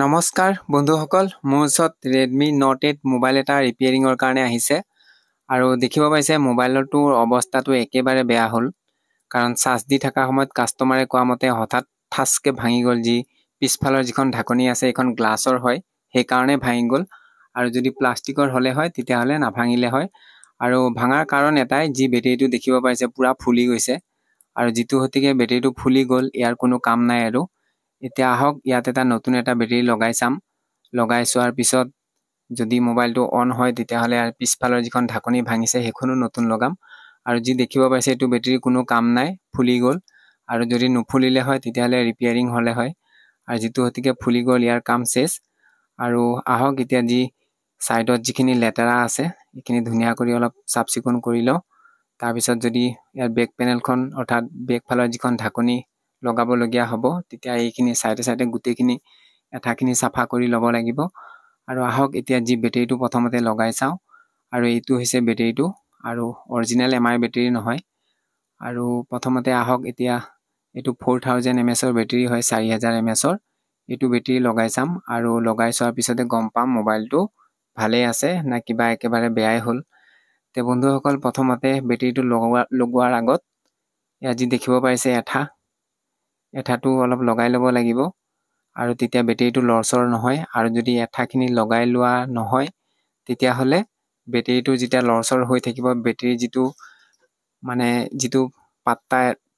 নমস্কাৰ বন্ধুসকল, মোৰ ওচৰত Redmi Note 8 মোবাইল এটা ৰিপেয়াৰিঙৰ কাৰণে আহিছে আৰু দেখিব পাইছে মোবাইলটোৰ অৱস্থাটো একেবাৰে বেয়া হ'ল। কাৰণ চাৰ্জ দি থকা সময়ত কাস্টমাৰে কোৱা মতে হঠাৎ ঠাসকে ভাঙি গ'ল। যি পিছফালৰ যিখন ঢাকনি আছে এখন গ্লাছৰ হয়, সেই কাৰণে ভাঙি গ'ল। আৰু যদি প্লাষ্টিকৰ হ'লে হয় তেতিয়াহ'লে নাভাঙিলে হয়। আৰু ভাঙাৰ কাৰণ এটাই, যি বেটেৰীটো দেখিব পাইছে পুৰা ফুলি গৈছে। আৰু যিটো হতিকে বেটেৰীটো ফুলি গ'ল, ইয়াৰ কোনো কাম নাই। আৰু এতিয়া আহক ইয়াত এটা নতুন এটা বেটেৰী লগাই চাম। লগাই চোৱাৰ পিছত যদি মোবাইলটো অন হয় তেতিয়াহ'লে আৰু পিছফালৰ যিখন ঢাকনি ভাঙিছে সেইখনো নতুন লগাম। আৰু যি দেখিব পাইছে এইটো বেটেৰী কোনো কাম নাই, ফুলি গ'ল। আৰু যদি নুফুলিলে হয় তেতিয়াহ'লে ৰিপেয়াৰিং হ'লে হয়। আৰু যিটো হতিকে ফুলি গ'ল, ইয়াৰ কাম শেষ। আৰু আহক এতিয়া যি সাইডত যিখিনি লেতেৰা আছে এইখিনি ধুনীয়া কৰি অলপ চাফ চিকুণ কৰি লওঁ। তাৰপিছত যদি ইয়াৰ বেক পেনেলখন অৰ্থাৎ বেক ফালৰ যিখন ঢাকনি লগাবলগীয়া হ'ব, তেতিয়া এইখিনি সাইডে গোটেইখিনি এঠাখিনি চাফা কৰি ল'ব লাগিব। আৰু আহক এতিয়া যি বেটেৰীটো প্ৰথমতে লগাই চাওঁ। আৰু এইটো হৈছে বেটেৰীটো, আৰু অৰিজিনেল MI বেটেৰী নহয়। আৰু প্ৰথমতে আহক এতিয়া এইটো 4000 mAh বেটেৰী হয়, 4000 mAh এইটো বেটেৰী লগাই চাম। আৰু লগাই চোৱাৰ পিছতে গম পাম মোবাইলটো ভালে আছে না কিবা একেবাৰে বেয়াই হ'ল। তে বন্ধুসকল, প্ৰথমতে বেটেৰীটো লগোৱাৰ আগত ইয়াত যি দেখিব পাইছে এঠাটো অলপ লগাই ল'ব লাগিব। আৰু তেতিয়া বেটেৰীটো লৰচৰ নহয়। আৰু যদি এঠাখিনি লগাই লোৱা নহয় তেতিয়াহ'লে বেটেৰীটো যেতিয়া লৰচৰ হৈ থাকিব, বেটেৰীৰ যিটো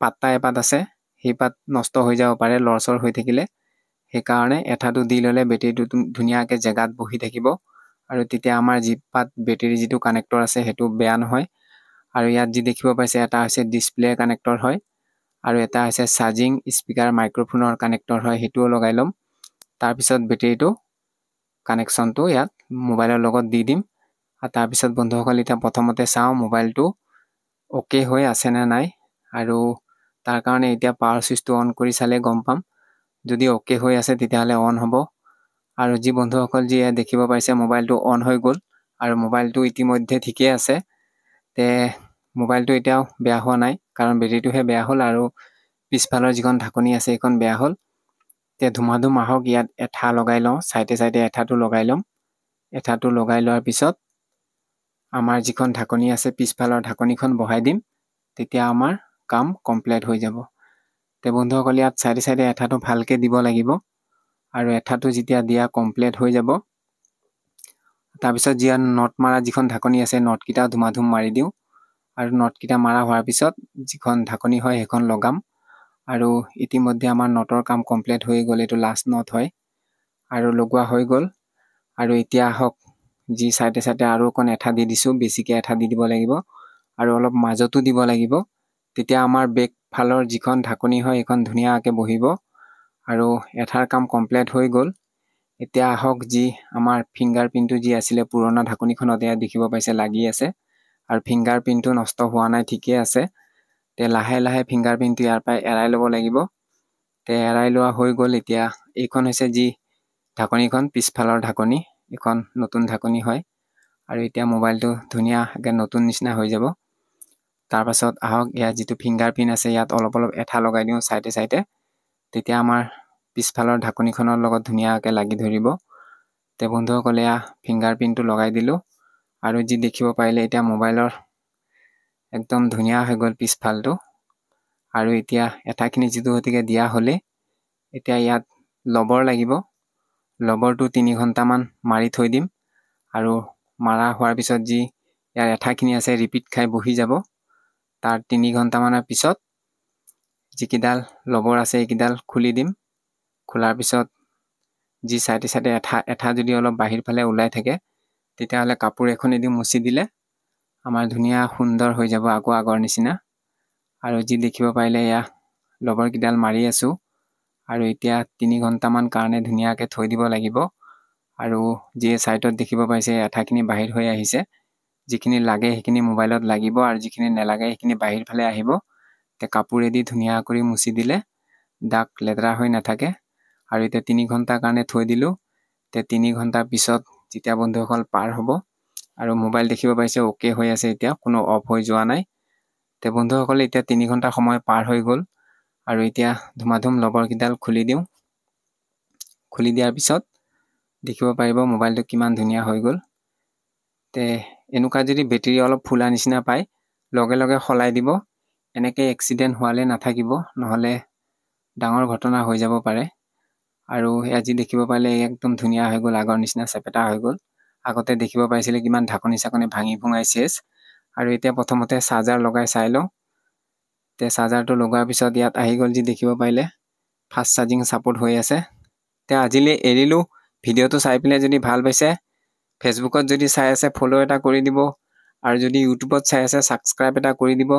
পাত্তা এপাত আছে সেই পাত নষ্ট হৈ যাব পাৰে লৰচৰ হৈ থাকিলে। সেইকাৰণে এঠাটো দি ল'লে বেটেৰীটো ধুনীয়াকৈ জেগাত বহি থাকিব। আৰু তেতিয়া আমাৰ যি পাত বেটেৰী যিটো কানেক্টৰ আছে সেইটো বেয়া নহয়। আৰু ইয়াত যি দেখিব পাইছে এটা হৈছে ডিছপ্লে কানেক্টৰ হয়, আৰু এটা হৈছে চাৰ্জিং স্পিকাৰ মাইক্ৰফোনৰ কানেক্টৰ হয়, সেইটোও লগাই ল'ম। তাৰপিছত বেটেৰীটো কানেকশ্যনটো ইয়াত মোবাইলৰ লগত দি দিম। আৰু তাৰপিছত বন্ধুসকল এতিয়া প্ৰথমতে চাওঁ মোবাইলটো অ'কে হৈ আছে নে নাই। আৰু তাৰ কাৰণে এতিয়া পাৱাৰ ছুইচটো অন কৰি চালে গম পাম। যদি অ'কে হৈ আছে তেতিয়াহ'লে অন হ'ব। আৰু যি বন্ধুসকল যি দেখিব পাইছে মোবাইলটো অন হৈ গ'ল, আৰু মোবাইলটো ইতিমধ্যে ঠিকেই আছে। তে মোবাইলটো এতিয়াও বেয়া হোৱা নাই, কাৰণ বেটেৰীটোহে বেয়া হ'ল আৰু পিছফালৰ যিখন ঢাকনি আছে সেইখন বেয়া হ'ল। এতিয়া ধুমাধুম আহক ইয়াত এঠা লগাই লওঁ, চাইডে এঠাটো লগাই ল'ম। এঠাটো লগাই লোৱাৰ পিছত আমাৰ যিখন ঢাকনি আছে পিছফালৰ ঢাকনিখন বহাই দিম। তেতিয়া আমাৰ কাম কমপ্লিট হৈ যাব। তে বন্ধুসকল ইয়াত চাইডে এঠাটো ভালকৈ দিব লাগিব। আৰু এঠাটো যেতিয়া দিয়া কমপ্লিট হৈ যাব, তাৰপিছত নট মাৰা যিখন ঢাকনি আছে নটকেইটা ধুমাধুম মাৰি দিওঁ। আৰু নটকেইটা মাৰা হোৱাৰ পিছত যিখন ঢাকনি হয় সেইখন লগাম। আৰু ইতিমধ্যে আমাৰ নটৰ কাম কমপ্লিট হৈ গ'ল, এইটো লাষ্ট নট হয়। আৰু লগোৱা হৈ গ'ল। আৰু এতিয়া আহক যি চাইডে আৰু অকণ এঠা দি দিছোঁ, বেছিকৈ এঠা দি দিব লাগিব। আৰু অলপ মাজতো দিব লাগিব, তেতিয়া আমাৰ বেক ফালৰ যিখন ঢাকনি হয় সেইখন ধুনীয়াকৈ বহিব। আৰু এঠাৰ কাম কমপ্লিট হৈ গ'ল। এতিয়া আহক যি আমাৰ ফিংগাৰ প্ৰিণ্টটো যি আছিলে পুৰণা ঢাকনিখনত এয়া দেখিব পাইছে লাগি আছে। আৰু ফিংগাৰ প্ৰিণ্টটো নষ্ট হোৱা নাই, ঠিকেই আছে। তে লাহে ফিংগাৰ প্ৰিণ্টটো ইয়াৰ পৰা এৰাই ল'ব লাগিব। তে এৰাই লোৱা হৈ গ'ল। এতিয়া এইখন হৈছে যি ঢাকনিখন, পিছফালৰ ঢাকনি, এইখন নতুন ঢাকনি হয়। আৰু এতিয়া মোবাইলটো ধুনীয়াকৈ নতুন নিচিনা হৈ যাব। তাৰপাছত আহক ইয়াত যিটো ফিংগাৰ প্ৰিণ্ট আছে ইয়াত অলপ এঠা লগাই দিওঁ চাইডে। তেতিয়া আমাৰ পিছফালৰ ঢাকনিখনৰ লগত ধুনীয়াকৈ লাগি ধৰিব। তে বন্ধুসকলে ফিংগাৰ প্ৰিণ্টটো লগাই দিলোঁ। আৰু যি দেখিব পাৰিলে এতিয়া মোবাইলৰ একদম ধুনীয়া হৈ গ'ল পিছফালটো। আৰু এতিয়া এঠাখিনি যিটো গতিকে দিয়া হ'লে, এতিয়া ইয়াত লবৰ লাগিব। লবৰটো 3 ঘণ্টামান মাৰি থৈ দিম। আৰু মাৰা হোৱাৰ পিছত যি ইয়াৰ এঠাখিনি আছে ৰিপিট খাই বহি যাব। তাৰ 3 ঘণ্টামানৰ পিছত যিকেইডাল লবৰ আছে এইকেইডাল খুলি দিম। খোলাৰ পিছত যি চাইডে এঠা যদি অলপ বাহিৰ ফালে ওলাই থাকে, তেতিয়াহ'লে কাপোৰ এখনেদি মুচি দিলে আমাৰ ধুনীয়া সুন্দৰ হৈ যাব আকৌ আগৰ নিচিনা। আৰু যি দেখিব পাৰিলে এয়া লবৰকেইডাল মাৰি আছোঁ। আৰু এতিয়া 3 ঘণ্টামান কাৰণে ধুনীয়াকৈ থৈ দিব লাগিব। আৰু যি চাইডত দেখিব পাইছে এঠাখিনি বাহিৰ হৈ আহিছে। যিখিনি লাগে সেইখিনি মোবাইলত লাগিব, আৰু যিখিনি নালাগে সেইখিনি বাহিৰ ফালে আহিব। তে কাপোৰেদি ধুনীয়া কৰি মুচি দিলে দাগ লেতেৰা হৈ নাথাকে। আৰু এতিয়া 3 ঘণ্টাৰ কাৰণে থৈ দিলোঁ। তে 3 ঘণ্টাৰ পিছত যেতিয়া বন্ধুসকল পাৰ হ'ব, আৰু মোবাইল দেখিব পাইছে অ'কে হৈ আছে, এতিয়া কোনো অফ হৈ যোৱা নাই। তে বন্ধুসকলে এতিয়া 3 ঘণ্টা সময় পাৰ হৈ গ'ল। আৰু এতিয়া ধুমাধুম লবৰকেইডাল খুলি দিওঁ। খুলি দিয়াৰ পিছত দেখিব পাৰিব মোবাইলটো কিমান ধুনীয়া হৈ গ'ল। তে এনেকুৱা যদি বেটেৰী অলপ ফুলা নিচিনা পায় লগে লগে সলাই দিব। এনেকৈ এক্সিডেণ্ট হোৱালে নাথাকিব, নহ'লে ডাঙৰ ঘটনা হৈ যাব পাৰে। আৰু আজি দেখিব পাৰিলে একদম ধুনীয়া হৈ গ'ল, আগৰ নিচিনা চেপেটা হৈ গ'ল। আগতে দেখিব পাইছিলে কিমান ঢাকনি চাকনি ভাঙি ভুঙাই চেচ। আৰু এতিয়া প্ৰথমতে চাৰ্জাৰ লগাই চাই লওঁ। তে চাৰ্জাৰটো লগোৱাৰ পিছত ইয়াত আহি গ'ল যি দেখিব পাৰিলে ফাষ্ট চাৰ্জিং ছাপোৰ্ট হৈ আছে। তে আজিলৈ এৰিলোঁ। ভিডিঅ'টো চাই পেলাই যদি ভাল পাইছে, ফেচবুকত যদি চাই আছে ফ'ল' এটা কৰি দিব, আৰু যদি ইউটিউবত চাই আছে ছাবস্ক্ৰাইব এটা কৰি দিব।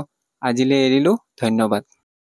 আজিলৈ এৰিলোঁ, ধন্যবাদ।